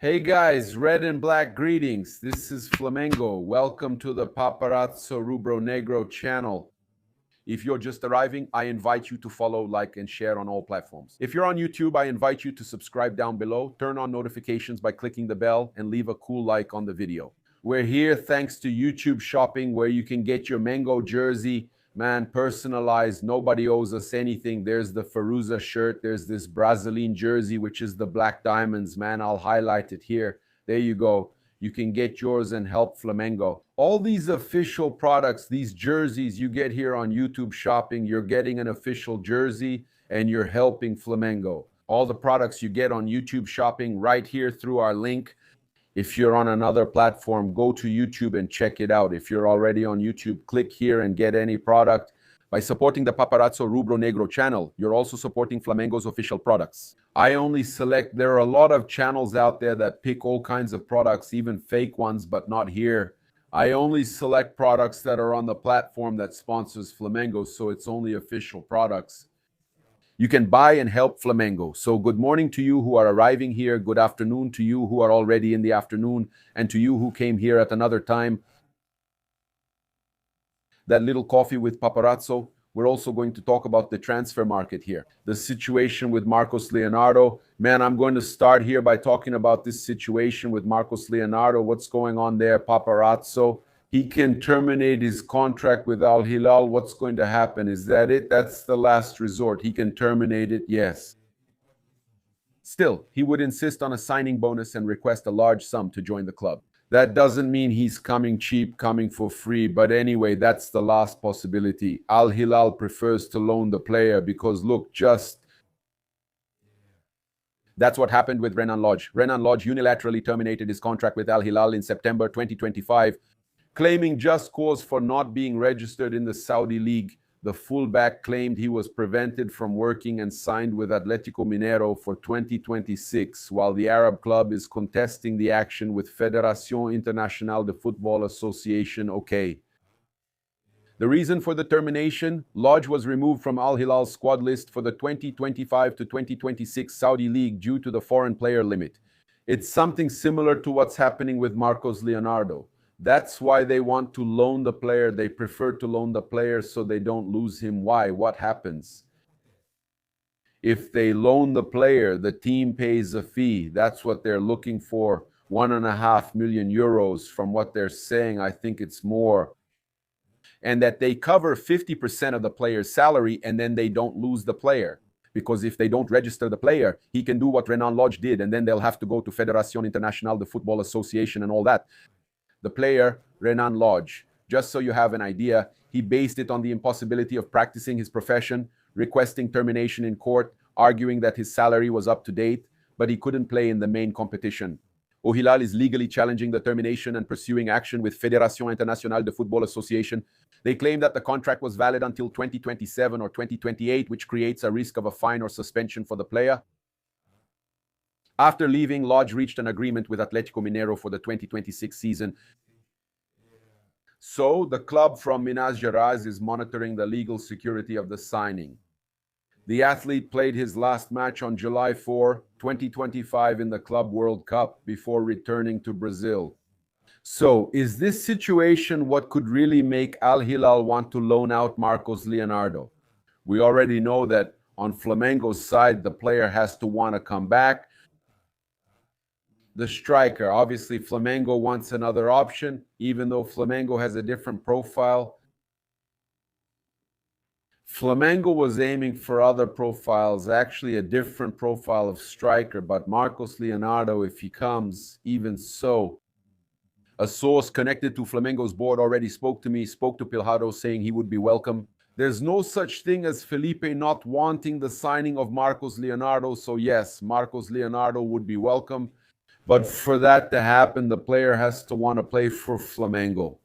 Hey guys, red and black greetings. This is Flamengo. Welcome to the Paparazzo Rubro-Negro channel. If you're just arriving, I invite you to follow, like, and share on all platforms. If you're on YouTube, I invite you to subscribe down below, turn on notifications by clicking the bell, and leave a cool like on the video. We're here thanks to YouTube Shopping, where you can get your Mango jersey, man, personalized. Nobody owes us anything. There's the Faruza shirt. There's this Brazilian jersey, which is the Black Diamonds, man. I'll highlight it here. There you go. You can get yours and help Flamengo. All these official products, these jerseys you get here on YouTube Shopping, you're getting an official jersey and you're helping Flamengo. All the products you get on YouTube Shopping right here through our link. If you're on another platform, go to YouTube and check it out. If you're already on YouTube, click here and get any product. By supporting the Paparazzo Rubro-Negro channel, you're also supporting Flamengo's official products. I only select, there are a lot of channels out there that pick all kinds of products, even fake ones, but not here. I only select products that are on the platform that sponsors Flamengo, so it's only official products. You can buy and help Flamengo. So good morning to you who are arriving here. Good afternoon to you who are already in the afternoon. And to you who came here at another time. That little coffee with Paparazzo. We're also going to talk about the transfer market here. The situation with Marcos Leonardo. Man, I'm going to start here by talking about this situation with Marcos Leonardo. What's going on there, Paparazzo? He can terminate his contract with Al-Hilal. What's going to happen? Is that it? That's the last resort. He can terminate it, yes. Still, he would insist on a signing bonus and request a large sum to join the club. That doesn't mean he's coming cheap, coming for free. But anyway, that's the last possibility. Al-Hilal prefers to loan the player because, look, that's what happened with Renan Lodge. Renan Lodge unilaterally terminated his contract with Al-Hilal in September 2025. Claiming just cause for not being registered in the Saudi League. The fullback claimed he was prevented from working and signed with Atlético Mineiro for 2026, while the Arab club is contesting the action with Federación Internacional de Football Association, OK. The reason for the termination? Lodge was removed from Al-Hilal's squad list for the 2025 to 2026 Saudi League due to the foreign player limit. It's something similar to what's happening with Marcos Leonardo. That's why they want to loan the player. They prefer to loan the player so they don't lose him. Why? What happens? If they loan the player, the team pays a fee. That's what they're looking for. 1.5 million euros from what they're saying. I think it's more. And that they cover 50% of the player's salary and then they don't lose the player. Because if they don't register the player, he can do what Renan Lodge did and then they'll have to go to Federación Internacional de Football Association and all that. The player, Renan Lodge, just so you have an idea, he based it on the impossibility of practicing his profession, requesting termination in court, arguing that his salary was up to date, but he couldn't play in the main competition. Al-Hilal is legally challenging the termination and pursuing action with Federación Internacional de Football Association. They claim that the contract was valid until 2027 or 2028, which creates a risk of a fine or suspension for the player. After leaving, Lodge reached an agreement with Atlético Mineiro for the 2026 season. So, the club from Minas Gerais is monitoring the legal security of the signing. The athlete played his last match on July 4, 2025 in the Club World Cup before returning to Brazil. So, is this situation what could really make Al-Hilal want to loan out Marcos Leonardo? We already know that on Flamengo's side, the player has to want to come back. The striker, obviously Flamengo wants another option, even though Flamengo has a different profile. Flamengo was aiming for other profiles, actually a different profile of striker, but Marcos Leonardo, if he comes, even so. A source connected to Flamengo's board already spoke to Pulgar, saying he would be welcome. There's no such thing as Felipe not wanting the signing of Marcos Leonardo, so yes, Marcos Leonardo would be welcome. But for that to happen, the player has to want to play for Flamengo.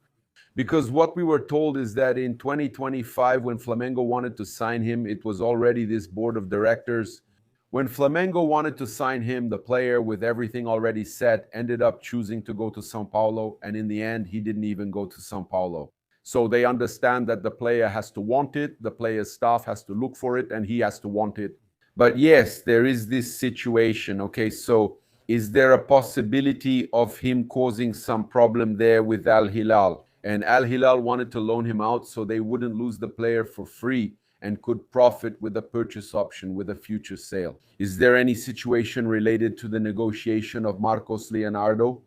Because what we were told is that in 2025, when Flamengo wanted to sign him, it was already this board of directors. When Flamengo wanted to sign him, the player, with everything already set, ended up choosing to go to São Paulo. And in the end, he didn't even go to São Paulo. So they understand that the player has to want it, the player's staff has to look for it, and he has to want it. But yes, there is this situation, okay? So Is there a possibility of him causing some problem there with Al-Hilal? And Al-Hilal wanted to loan him out so they wouldn't lose the player for free and could profit with a purchase option with a future sale. Is there any situation related to the negotiation of Marcos Leonardo?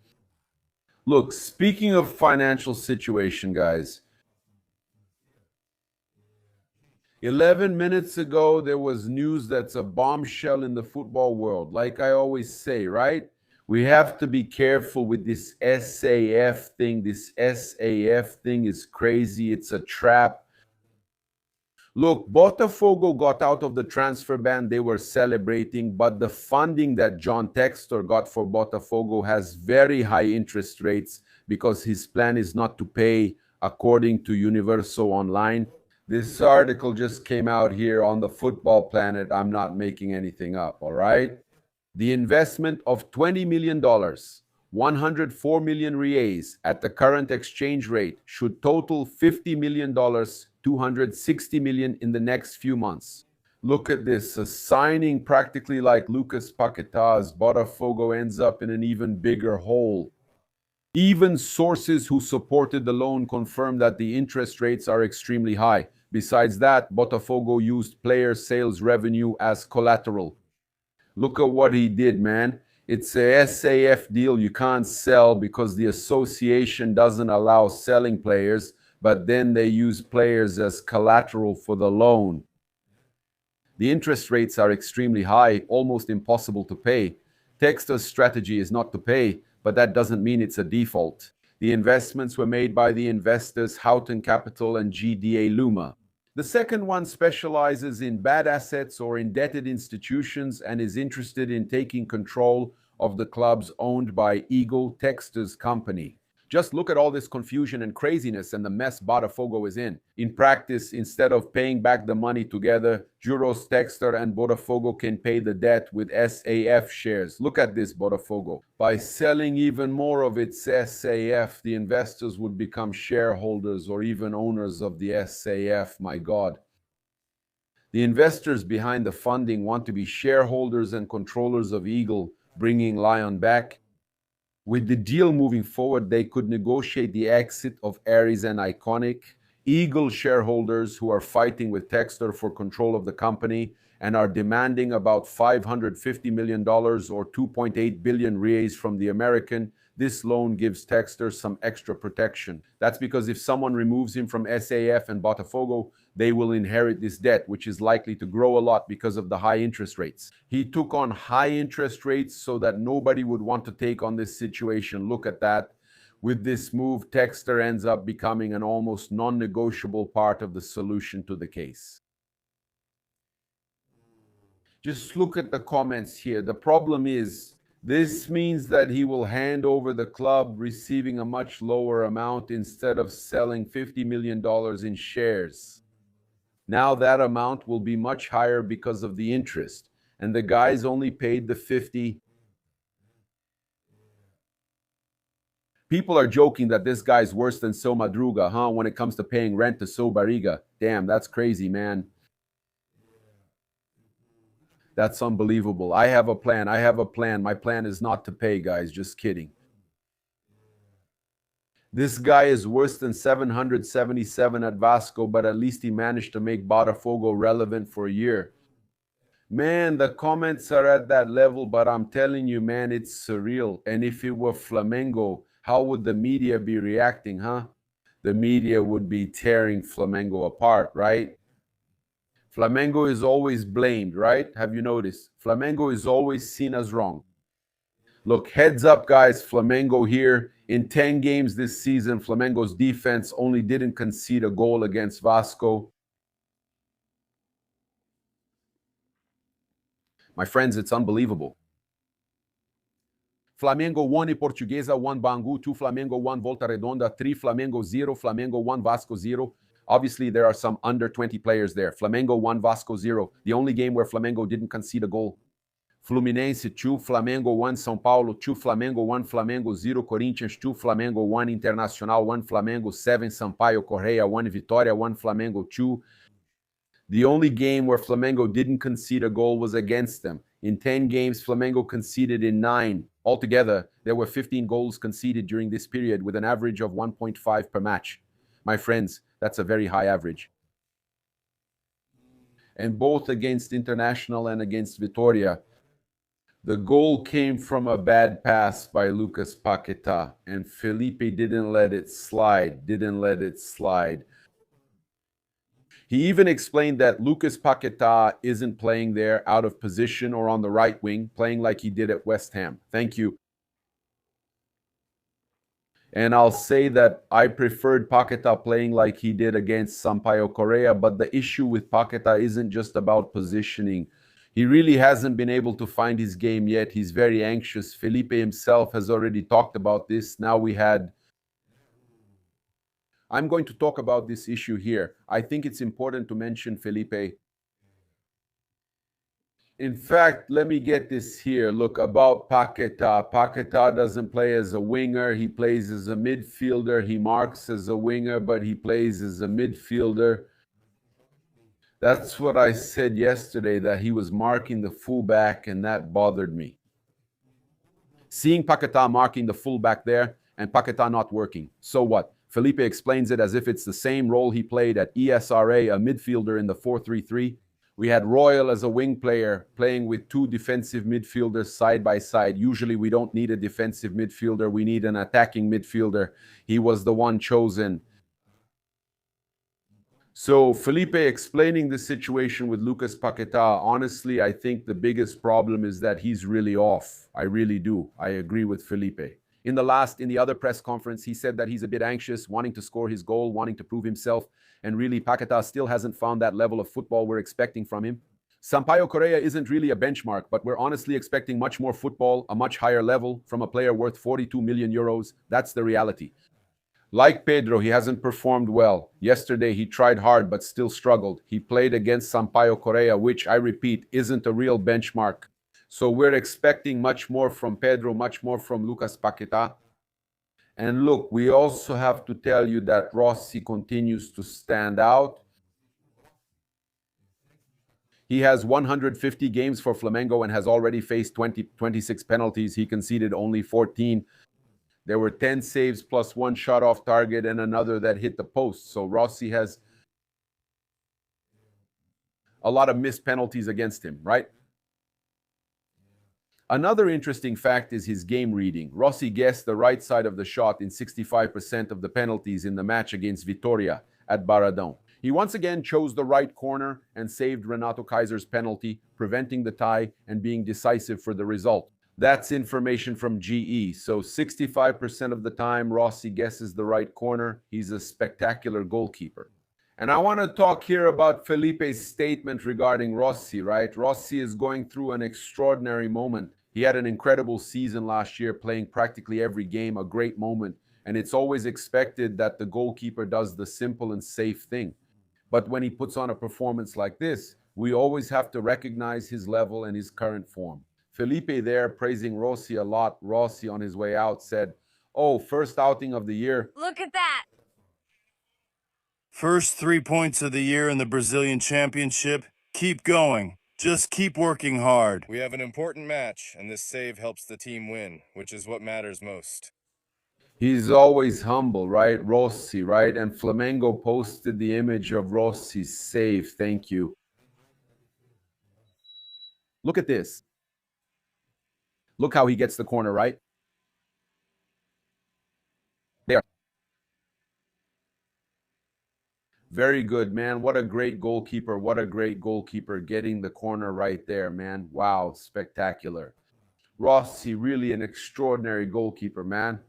Look, speaking of financial situation, guys, 11 minutes ago, there was news that's a bombshell in the football world. Like I always say, right? We have to be careful with this SAF thing. This SAF thing is crazy. It's a trap. Look, Botafogo got out of the transfer ban. They were celebrating, but the funding that John Textor got for Botafogo has very high interest rates because his plan is not to pay, according to Universo Online. This article just came out here on the Football Planet. I'm not making anything up, all right? The investment of $20 million, 104 million reais at the current exchange rate should total $50 million, 260 million in the next few months. Look at this, a signing practically like Lucas Paquetá's. Botafogo ends up in an even bigger hole. Even sources who supported the loan confirm that the interest rates are extremely high. Besides that, Botafogo used player sales revenue as collateral. Look at what he did, man. It's a SAF deal you can't sell because the association doesn't allow selling players, but then they use players as collateral for the loan. The interest rates are extremely high, almost impossible to pay. Textor's strategy is not to pay, but that doesn't mean it's a default. The investments were made by the investors Houghton Capital and GDA Luma. The second one specializes in bad assets or indebted institutions and is interested in taking control of the clubs owned by Eagle, Textor's company. Just look at all this confusion and craziness and the mess Botafogo is in. In practice, instead of paying back the money together, Juros, Textor, and Botafogo can pay the debt with SAF shares. Look at this, Botafogo. By selling even more of its SAF, the investors would become shareholders or even owners of the SAF, my God. The investors behind the funding want to be shareholders and controllers of Eagle, bringing Lion back. With the deal moving forward, they could negotiate the exit of Aries and Iconic, Eagle shareholders who are fighting with Textor for control of the company and are demanding about $550 million or 2.8 billion reais from the American. This loan gives Textor some extra protection. That's because if someone removes him from SAF and Botafogo, they will inherit this debt, which is likely to grow a lot because of the high interest rates. He took on high interest rates so that nobody would want to take on this situation. Look at that. With this move, Textor ends up becoming an almost non-negotiable part of the solution to the case. Just look at the comments here. The problem is, this means that he will hand over the club, receiving a much lower amount instead of selling $50 million in shares. Now that amount will be much higher because of the interest, and the guys only paid the 50. People are joking that this guy's worse than Seu Madruga, huh? When it comes to paying rent to Seu Barriga. Damn, that's crazy, man. That's unbelievable. I have a plan. I have a plan. My plan is not to pay, guys. Just kidding. This guy is worse than 777 at Vasco, but at least he managed to make Botafogo relevant for a year. Man, the comments are at that level, but I'm telling you, man, it's surreal. And if it were Flamengo, how would the media be reacting, huh? The media would be tearing Flamengo apart, right? Flamengo is always blamed, right? Have you noticed? Flamengo is always seen as wrong. Look, heads up, guys, Flamengo here. In 10 games this season, Flamengo's defense only didn't concede a goal against Vasco. My friends, it's unbelievable. Flamengo 1 e Portuguesa 1 Bangu, 2 Flamengo 1 Volta Redonda, 3 Flamengo 0, Flamengo 1 Vasco 0. Obviously, there are some under 20 players there. Flamengo 1 Vasco 0. The only game where Flamengo didn't concede a goal. Fluminense 2, Flamengo 1, São Paulo 2, Flamengo 1, Flamengo 0, Corinthians 2, Flamengo 1, Internacional 1, Flamengo 7, Sampaio Correia 1, Vitória 1, Flamengo 2. The only game where Flamengo didn't concede a goal was against them. In 10 games, Flamengo conceded in 9. Altogether, there were 15 goals conceded during this period with an average of 1.5 per match. My friends, that's a very high average. And both against International and against Vitória, the goal came from a bad pass by Lucas Paquetá, and Felipe didn't let it slide. He even explained that Lucas Paquetá isn't playing there out of position or on the right wing, playing like he did at West Ham. Thank you. And I'll say that I preferred Paquetá playing like he did against Sampaio Correa, but the issue with Paquetá isn't just about positioning. He really hasn't been able to find his game yet. He's very anxious. Felipe himself has already talked about this. I'm going to talk about this issue here. I think it's important to mention Felipe. In fact, let me get this here. Look, about Paquetá. Paquetá doesn't play as a winger. He plays as a midfielder. He marks as a winger, but he plays as a midfielder. That's what I said yesterday, that he was marking the fullback, and that bothered me. Seeing Paquetá marking the fullback there and Paquetá not working. So what? Felipe explains it as if it's the same role he played at ESRA, a midfielder in the 4-3-3. We had Royal as a wing player playing with two defensive midfielders side by side. Usually we don't need a defensive midfielder. We need an attacking midfielder. He was the one chosen. So Felipe explaining the situation with Lucas Paquetá, honestly, I think the biggest problem is that he's really off. I really do. I agree with Felipe. In the other press conference, he said that he's a bit anxious, wanting to score his goal, wanting to prove himself, and really Paquetá still hasn't found that level of football we're expecting from him. Sampaio Correa isn't really a benchmark, but we're honestly expecting much more football, a much higher level from a player worth 42 million euros. That's the reality. Like Pedro, he hasn't performed well. Yesterday, he tried hard but still struggled. He played against Sampaio Correa, which, I repeat, isn't a real benchmark. So we're expecting much more from Pedro, much more from Lucas Paquetá. And look, we also have to tell you that Rossi continues to stand out. He has 150 games for Flamengo and has already faced 26 penalties. He conceded only 14. There were 10 saves plus one shot off target and another that hit the post. So Rossi has a lot of missed penalties against him, right? Another interesting fact is his game reading. Rossi guessed the right side of the shot in 65% of the penalties in the match against Vitória at Barradão. He once again chose the right corner and saved Renato Kaiser's penalty, preventing the tie and being decisive for the result. That's information from GE. So 65% of the time, Rossi guesses the right corner. He's a spectacular goalkeeper. And I want to talk here about Felipe's statement regarding Rossi, right? Rossi is going through an extraordinary moment. He had an incredible season last year, playing practically every game, a great moment. And it's always expected that the goalkeeper does the simple and safe thing. But when he puts on a performance like this, we always have to recognize his level and his current form. Felipe there praising Rossi a lot. Rossi on his way out said, "Oh, first outing of the year. Look at that. First 3 points of the year in the Brazilian Championship. Keep going. Just keep working hard. We have an important match, and this save helps the team win, which is what matters most." He's always humble, right? Rossi, right? And Flamengo posted the image of Rossi's save. Thank you. Look at this. Look how he gets the corner, right? There. Very good, man. What a great goalkeeper. What a great goalkeeper getting the corner right there, man. Wow, spectacular. Rossi, really an extraordinary goalkeeper, man.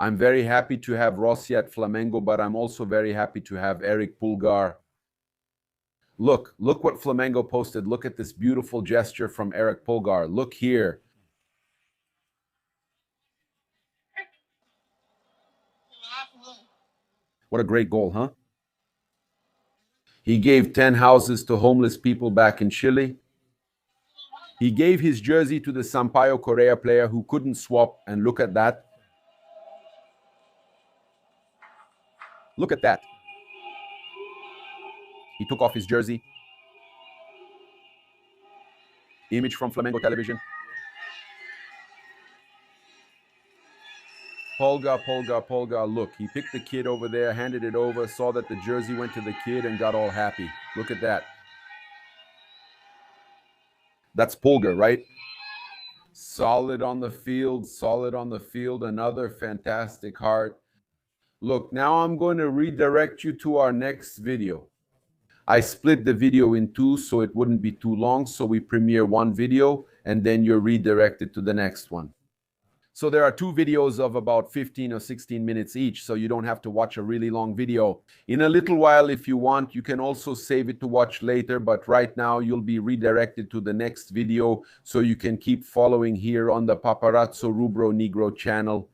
I'm very happy to have Rossi at Flamengo, but I'm also very happy to have Eric Pulgar. Look what Flamengo posted. Look at this beautiful gesture from Eric Pulgar. Look here. What a great goal, huh? He gave 10 houses to homeless people back in Chile. He gave his jersey to the Sampaio Correa player who couldn't swap, and look at that. Look at that. He took off his jersey. Image from Flamengo television. Pulgar. Look, he picked the kid over there, handed it over, saw that the jersey went to the kid and got all happy. Look at that. That's Pulgar, right? Solid on the field, another fantastic heart. Look, now I'm going to redirect you to our next video. I split the video in two so it wouldn't be too long, so we premiere one video and then you're redirected to the next one. So there are two videos of about 15 or 16 minutes each, so you don't have to watch a really long video. In a little while, if you want, you can also save it to watch later, but right now you'll be redirected to the next video so you can keep following here on the Paparazzo Rubro-Negro channel.